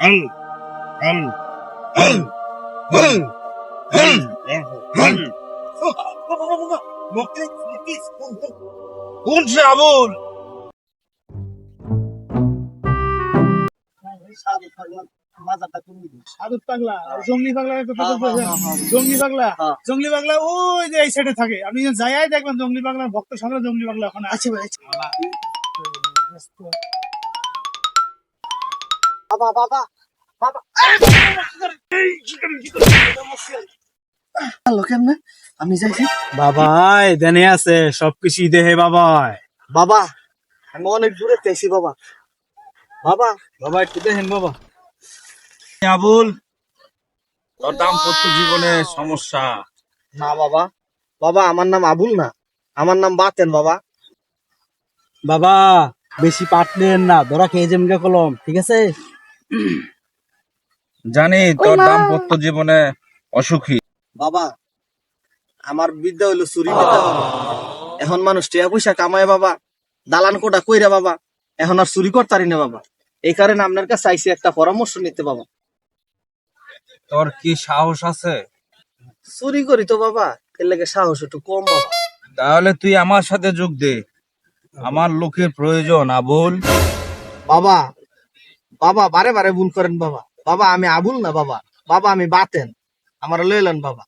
আল আল আল আল আল আল কোন সে আবুল? সাধু পাগলা জঙ্গলি পাগলা জঙ্গলি পাগলা জঙ্গলি পাগলা ওই যে এই সাইডে থাকে। আপনি যাই দেখবেন জঙ্গলি পাগলা ভক্ত সংগ্রহ জঙ্গলি পাগলা ওখানে আছে ভাই। বাবা বাবা বাবা কেমনে আমি যাইছি বাবাই দেনে আছে সবকিছু দেহে বাবাই। বাবা আমি অনেক দূরে চাইছি বাবা। বাবা বাবা একটু দেখেন বাবা। আবুল, তোর দাম্পত্য জীবনে সমস্যা। না বাবা, বাবা আমার নাম আবুল না, আমার নাম বাতেন বাবা। বাবা বেশি পাটলেন না, ধরা খেয়ে যেমন কলম, ঠিক আছে? জানি তোর দাম্পত্য জীবনে অসুখী। বাবা আমার বিদ্যা হইলো চুরি বিদ্যা। এখন মানুষ টিয়া পয়সা কামায় বাবা, দালান কোটা কইরা বাবা, এখন আর চুরি করতারি না বাবা। এই কারণে আপনার কাছে চাইছি একটা পরামর্শ নিতে বাবা। তোর কি সাহস আছে? চুরি করি তো বাবা, এর লাগে সাহস একটু কম বাবা। তাহলে তুই আমার সাথে যোগ দে, আমার লোকের প্রয়োজন। আবুল, বাবা বাবা বারে বারে ভুল করেন বাবা। বাবা আমি আবুল না বাবা, বাবা আমি বাতেন, আমার লইলেন বাবা।